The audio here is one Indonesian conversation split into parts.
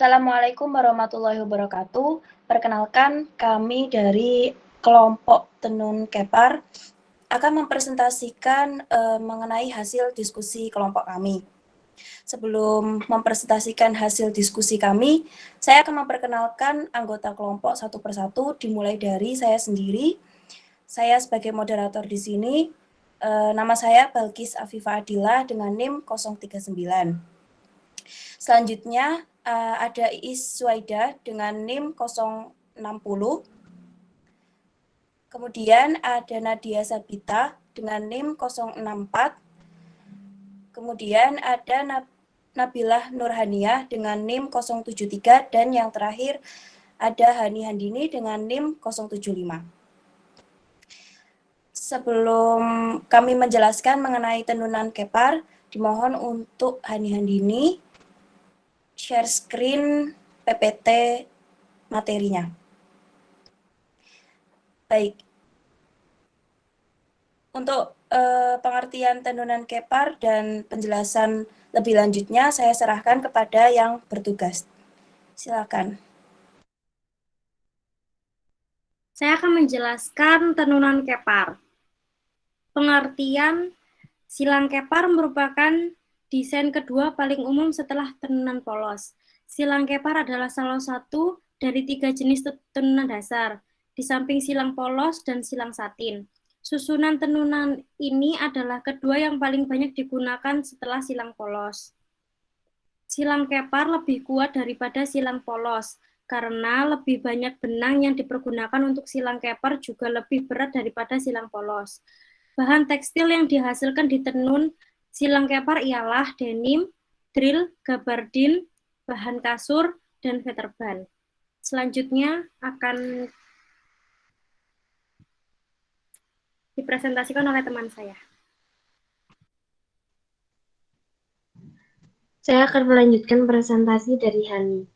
Assalamualaikum warahmatullahi wabarakatuh. Perkenalkan, kami dari kelompok Tenun Kepar akan mempresentasikan mengenai hasil diskusi kelompok kami. Sebelum mempresentasikan hasil diskusi kami, saya akan memperkenalkan anggota kelompok satu persatu, dimulai dari saya sendiri. Saya sebagai moderator di sini, nama saya Balkis Afifah Adila dengan NIM 039. Selanjutnya ada Iis Suwaida dengan NIM 060. Kemudian ada Nadia Sabita dengan NIM 064. Kemudian ada Nabilah Nurhaniah dengan NIM 073 dan yang terakhir ada Hani Handini dengan NIM 075. Sebelum kami menjelaskan mengenai tenunan Kepar, dimohon untuk Hani Handini share screen PPT materinya. Baik. Untuk pengertian tenunan Kepar dan penjelasan lebih lanjutnya saya serahkan kepada yang bertugas. Silakan. Saya akan menjelaskan tenunan Kepar. Pengertian silang Kepar merupakan desain kedua paling umum setelah tenunan polos. Silang Kepar adalah salah satu dari 3 jenis tenunan dasar, di samping silang polos dan silang satin. Susunan tenunan ini adalah kedua yang paling banyak digunakan setelah silang polos. Silang Kepar lebih kuat daripada silang polos, karena lebih banyak benang yang dipergunakan untuk silang Kepar juga lebih berat daripada silang polos. Bahan tekstil yang dihasilkan di tenun silang Kepar ialah denim, drill, gabardine, bahan kasur, dan veterbal. Selanjutnya akan dipresentasikan oleh teman saya. Saya akan melanjutkan presentasi dari Hani.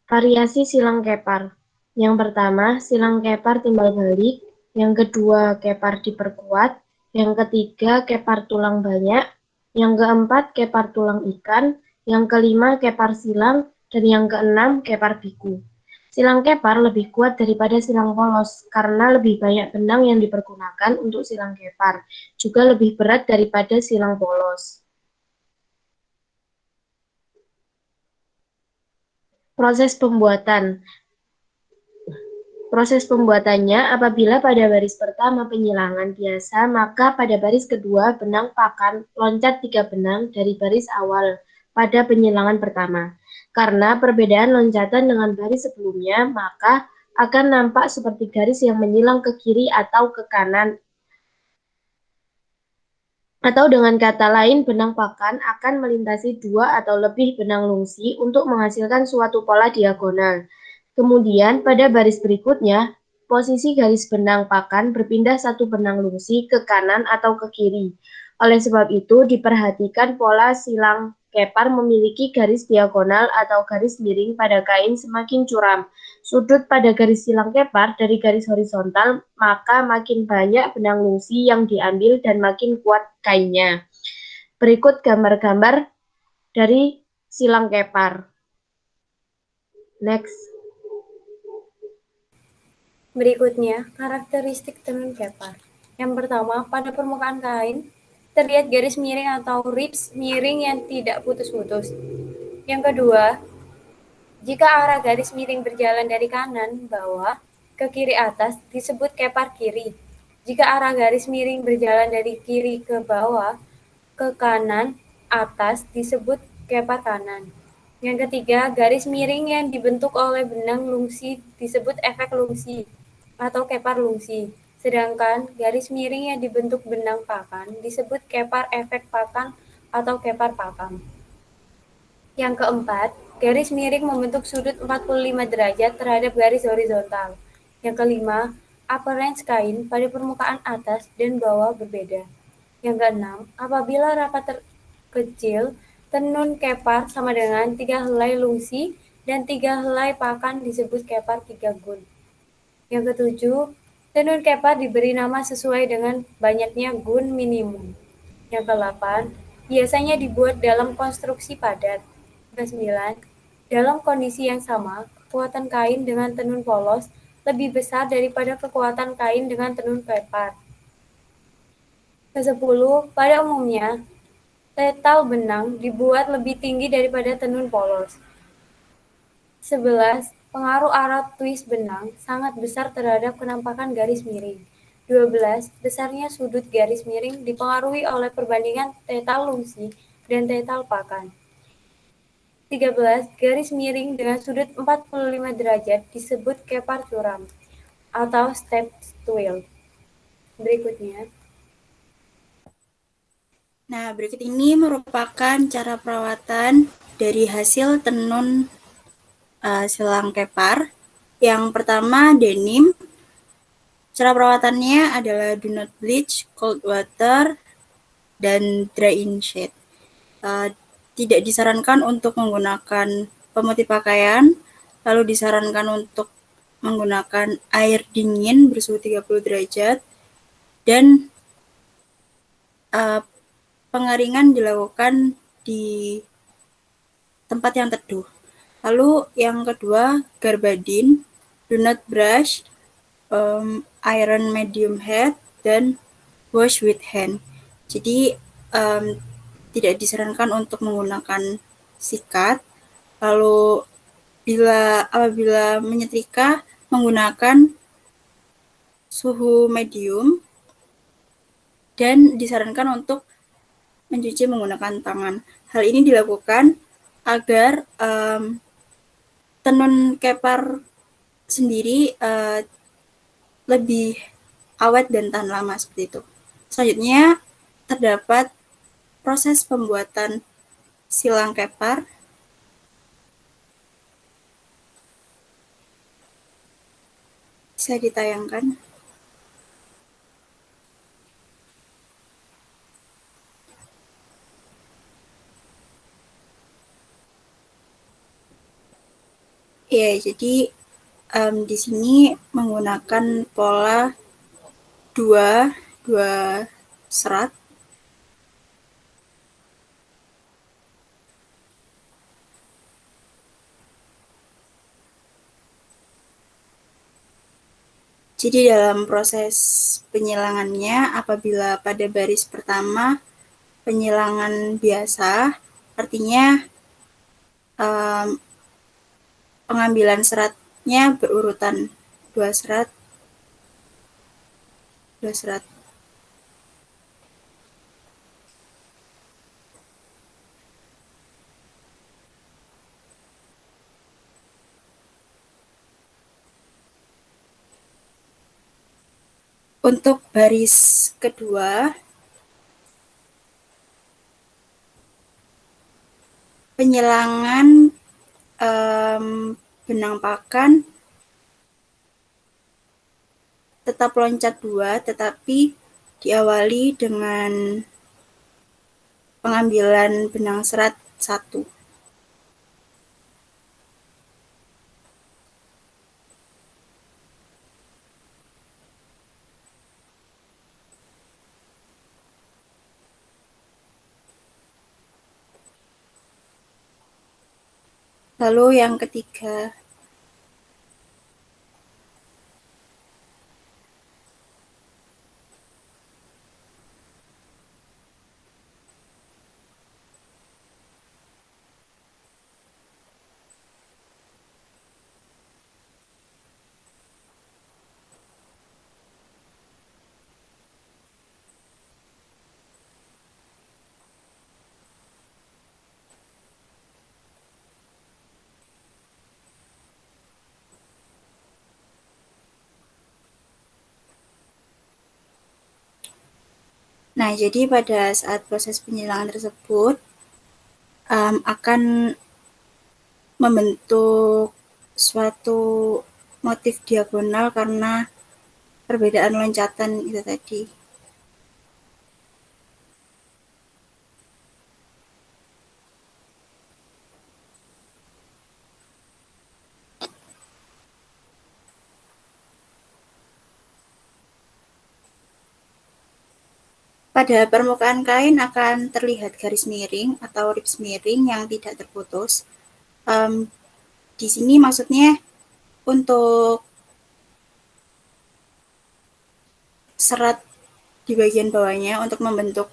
Variasi silang Kepar. Yang pertama, silang Kepar timbal balik. Yang kedua, Kepar diperkuat. Yang ketiga, Kepar tulang banyak. Yang keempat, Kepar tulang ikan. Yang kelima, Kepar silang. Dan yang keenam, Kepar biku. Silang Kepar lebih kuat daripada silang polos karena lebih banyak benang yang dipergunakan untuk silang Kepar. Juga lebih berat daripada silang polos. Proses pembuatan. Proses pembuatannya, apabila pada baris pertama penyilangan biasa, maka pada baris kedua benang pakan loncat 3 benang dari baris awal pada penyilangan pertama. Karena perbedaan loncatan dengan baris sebelumnya, maka akan nampak seperti garis yang menyilang ke kiri atau ke kanan. Atau dengan kata lain, benang pakan akan melintasi 2 atau lebih benang lungsi untuk menghasilkan suatu pola diagonal. Kemudian, pada baris berikutnya, posisi garis benang pakan berpindah 1 benang lungsi ke kanan atau ke kiri. Oleh sebab itu, diperhatikan pola silang Kepar memiliki garis diagonal atau garis miring pada kain semakin curam sudut pada garis silang Kepar dari garis horizontal, maka makin banyak benang lungsi yang diambil dan makin kuat kainnya. Berikut gambar-gambar dari silang Kepar. Next. Berikutnya, karakteristik tenun Kepar. Yang pertama, pada permukaan kain, terlihat garis miring atau ribs miring yang tidak putus-putus. Yang kedua, jika arah garis miring berjalan dari kanan bawah ke kiri atas, disebut Kepar kiri. Jika arah garis miring berjalan dari kiri ke bawah ke kanan atas, disebut Kepar kanan. Yang ketiga, garis miring yang dibentuk oleh benang lungsi disebut efek lungsi atau Kepar lungsi. Sedangkan garis miring yang dibentuk benang pakan disebut Kepar efek pakan atau Kepar pakan. Yang keempat, garis miring membentuk sudut 45 derajat terhadap garis horizontal. Yang kelima, appearance kain pada permukaan atas dan bawah berbeda. Yang keenam, apabila rapat terkecil, tenun Kepar sama dengan 3 helai lungsi dan 3 helai pakan disebut Kepar 3 gun. Yang ketujuh, tenun Kepar diberi nama sesuai dengan banyaknya gun minimum. Yang kedelapan, biasanya dibuat dalam konstruksi padat. 9. Dalam kondisi yang sama, kekuatan kain dengan tenun polos lebih besar daripada kekuatan kain dengan tenun kepar. Ke-10. Pada umumnya, tetal benang dibuat lebih tinggi daripada tenun polos. 11. Pengaruh arah twist benang sangat besar terhadap penampakan garis miring. 12. Besarnya sudut garis miring dipengaruhi oleh perbandingan tetal lungsi dan tetal pakan. 13. Garis miring dengan sudut 45 derajat disebut kepar curam atau step twill. Berikutnya. Nah, berikut ini merupakan cara perawatan dari hasil tenun silang kepar. Yang pertama, denim. Cara perawatannya adalah do not bleach, cold water, dan dry in shade. Tidak disarankan untuk menggunakan pemutih pakaian, lalu disarankan untuk menggunakan air dingin bersuhu 30 derajat, dan pengeringan dilakukan di tempat yang teduh. Lalu yang kedua, garbadin, do not brush, iron medium heat, dan wash with hand. Jadi tidak disarankan untuk menggunakan sikat. Lalu apabila menyetrika menggunakan suhu medium, dan disarankan untuk mencuci menggunakan tangan. Hal ini dilakukan agar tenun kepar sendiri lebih awet dan tahan lama seperti itu. Selanjutnya terdapat proses pembuatan silang kepar. Bisa ditayangkan. Ya, jadi di sini menggunakan pola dua serat. Jadi dalam proses penyilangannya, apabila pada baris pertama penyilangan biasa, artinya pengambilan seratnya berurutan 2 serat, 2 serat. Untuk baris kedua, penyilangan benang pakan tetap loncat 2, tetapi diawali dengan pengambilan benang serat 1. Lalu yang ketiga, nah jadi pada saat proses penyilangan tersebut akan membentuk suatu motif diagonal karena perbedaan loncatan itu tadi. Pada permukaan kain akan terlihat garis miring atau rips miring yang tidak terputus. Di sini maksudnya untuk serat di bagian bawahnya untuk membentuk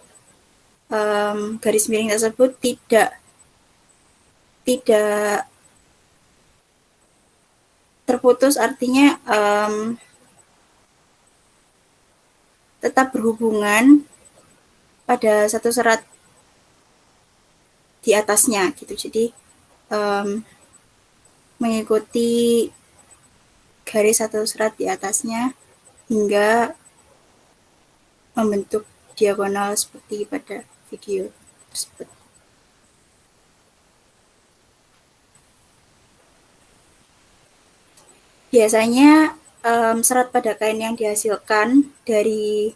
garis miring tersebut tidak terputus, artinya tetap berhubungan pada satu serat di atasnya gitu. Jadi mengikuti garis satu serat di atasnya hingga membentuk diagonal seperti pada video tersebut. Biasanya serat pada kain yang dihasilkan dari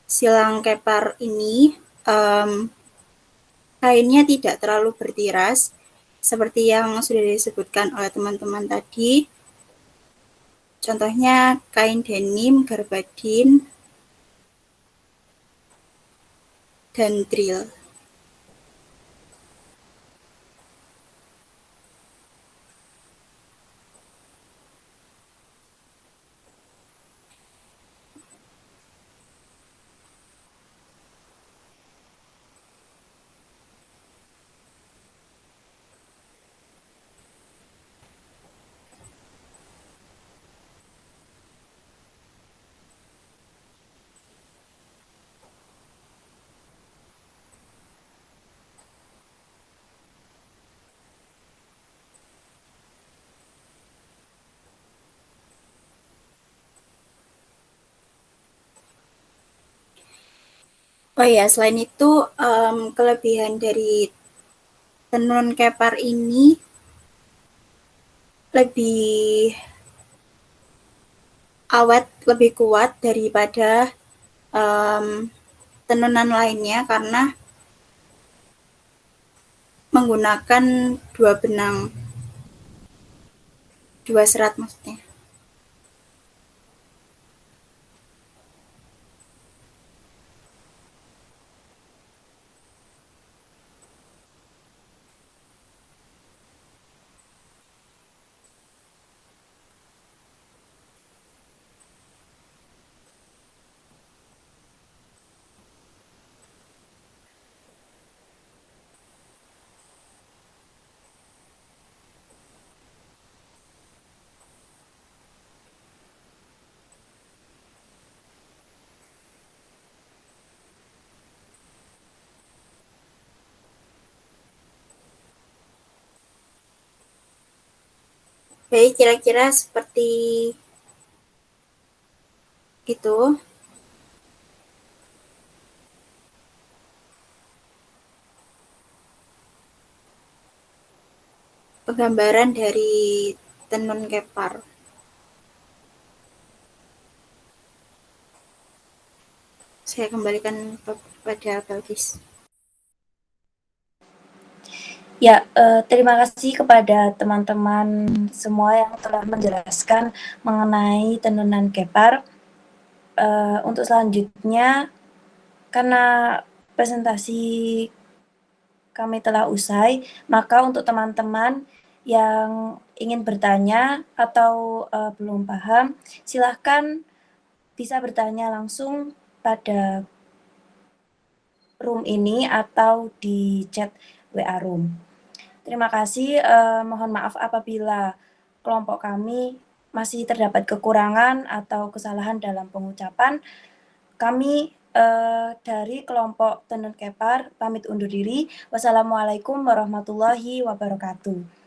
silang kepar ini kainnya tidak terlalu bertiras seperti yang sudah disebutkan oleh teman-teman tadi. Contohnya kain denim, garbadin, dan drill. Oh ya, selain itu kelebihan dari tenun kepar ini lebih awet, lebih kuat daripada tenunan lainnya karena menggunakan dua serat maksudnya. Baik, kira-kira seperti itu. Penggambaran dari tenun kepar. Saya kembalikan kepada Balkis. Ya, terima kasih kepada teman-teman semua yang telah menjelaskan mengenai tenunan kepar. Untuk selanjutnya, karena presentasi kami telah usai, maka untuk teman-teman yang ingin bertanya atau belum paham, silahkan bisa bertanya langsung pada room ini atau di chat WA room. Terima kasih, mohon maaf apabila kelompok kami masih terdapat kekurangan atau kesalahan dalam pengucapan. Kami dari kelompok tenun kepar pamit undur diri. Wassalamualaikum warahmatullahi wabarakatuh.